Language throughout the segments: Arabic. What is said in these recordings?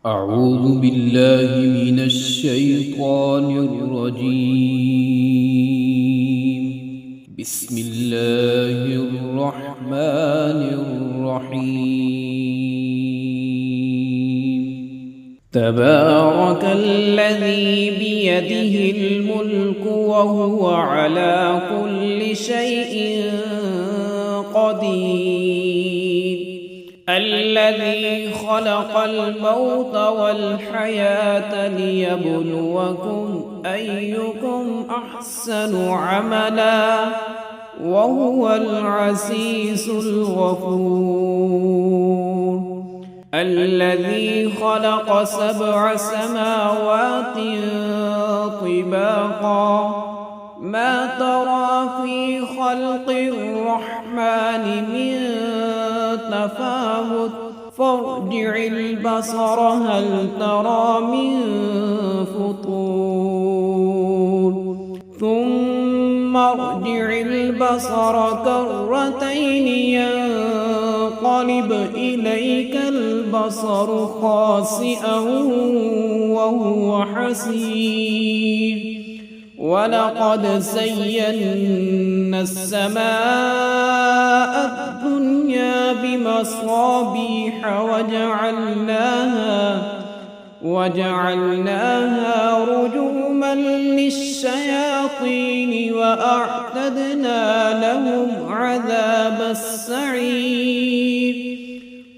أعوذ بالله من الشيطان الرجيم. بسم الله الرحمن الرحيم. تبارك الذي بيده الملك وهو على كل شيء قدير. الذي خلق الموت والحياة ليبلوكم أيكم أحسن عملا وهو العزيز الغفور. الذي خلق 7 سماوات طباقا ما ترى في خلق الرحمن من تفاوت فارجع البصر هل ترى من فطور ثم ارجع البصر كرتين ينقلب إليك البصر خاسئا وهو حسير. ولقد زينا السماء الدنيا بمصابيح وجعلناها رجوما للشياطين وأعتدنا لهم عذاب السعير.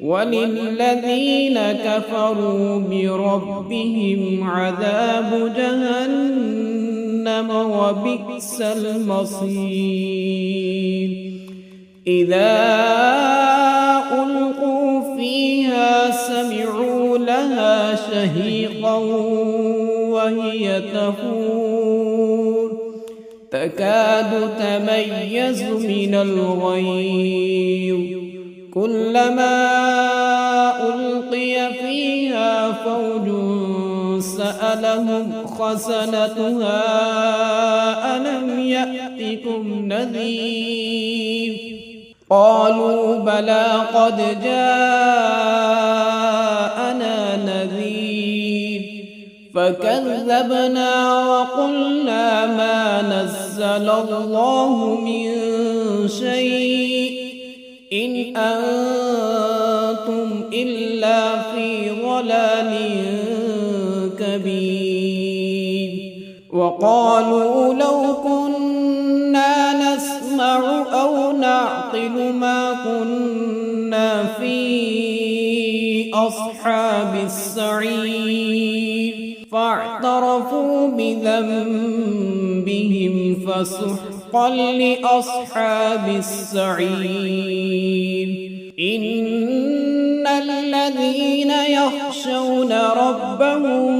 وللذين كفروا بربهم عذاب جهنم وبئس المصير. إذا ألقوا فيها سمعوا لها شهيقا وهي تفور تكاد تميز من الغيظ كلما ألقي فيها فوج سألهم خزنتها ألم يأتكم نذير قالوا بلى قد جاءنا نذير فكذبنا وقلنا ما نزل الله من شيء إن أنتم إلا في ضلال كبير. وقالوا لو كنا نسمع أو نعقل ما كنا في أصحاب السعير فاعترفوا بذنبهم فسحقا لأصحاب السعير. إن الذين يخشون ربهم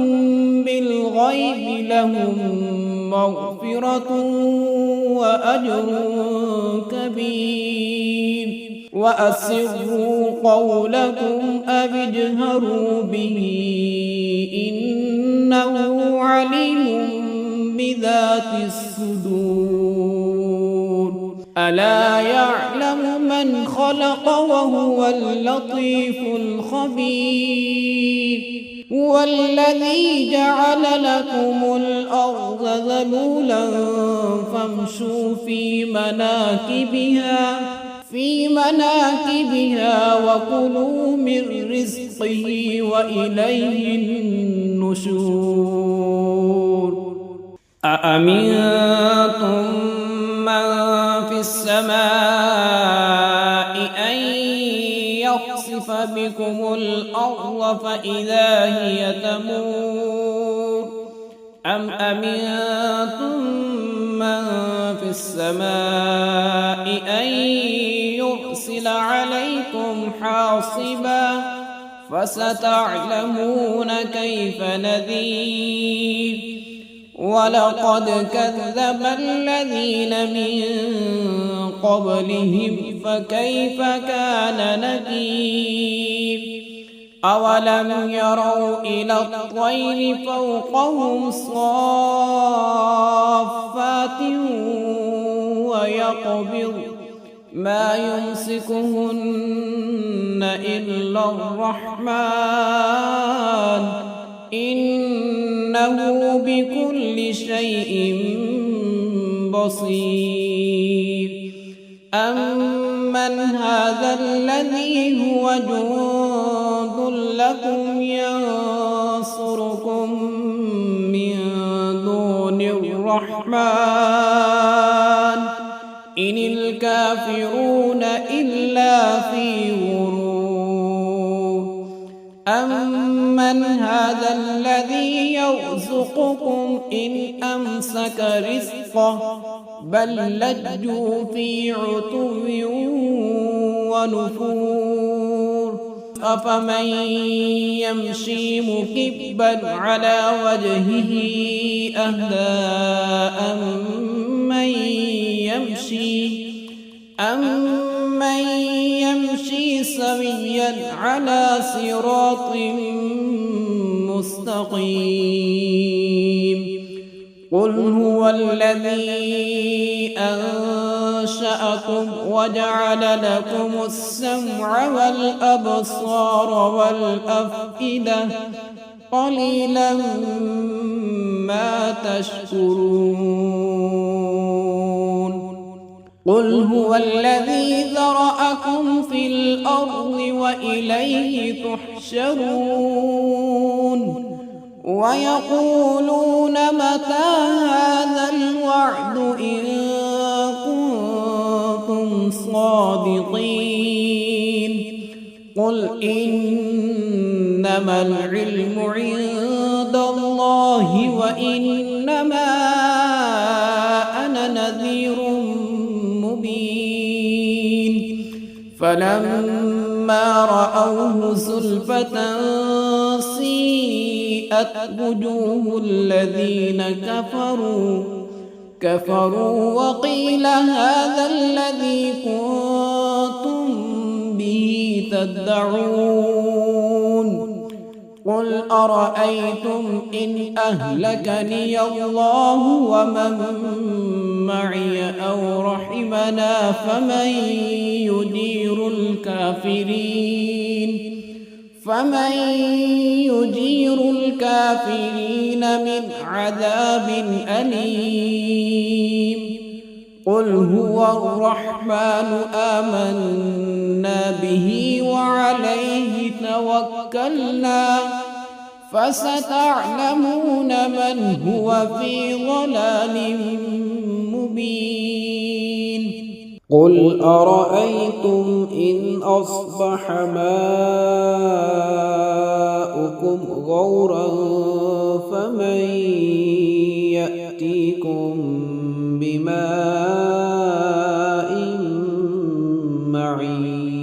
بالغيب لهم مغفرة وأجر كبير. وأسروا قولكم أو اجهروا به إنه عليم بذات الصدور. ألا يعلم من خلق وهو اللطيف الخبير. هو الذي جعل لكم الأرض ذلولا فامشوا في مناكبها وكلوا من رزقه وإليه النشور. أأمنتم من في السماء أن يخسف بكم الأرض فإذا هي تمور أم أمنتم من في السماء أن يرسل عليكم حاصبا فستعلمون كيف نذير. ولقد كذب الذين من قبلهم فكيف كان نذير. أولم يروا إلى الطير فوقهم صافات ويقبض ما يمسكهن إلا الرحمن إنه بكل شيء بصير. أمن هذا الذي هو جند لكم ينصركم من دون الرحمن إن الكافرون إلا في غرور. أمن هذا الذي يرزقكم إن أمسك رزقه بل لجوا في عتو ونفور. أفمن يمشي مكبا على وجهه أهدى أمن يمشي سويا على صراط مستقيم. قل هو الذي أنشأكم وجعل لكم السمع والأبصار والأفئدة قليلا ما تشكرون. قل هو الذي ذرأكم في الأرض وإليه تحشرون. ويقولون متى هذا الوعد إن كنتم صادقين. قل إنما العلم عند الله وإنما أنا نذير مبين. فلما رأوه زلفة سيئت وجوه الذين كفروا وقيل هذا الذي كنتم به تدعون. قل أرأيتم إن أهلكني الله ومن معي أو رحمنا فمن يجير الكافرين من عذاب أليم. قل هو الرحمن آمنا به وعليه توكلنا فستعلمون من هو في ضلال مبين. قل أرأيتم إن أصبح ماؤكم غورا فمن يأتيكم بماء معين.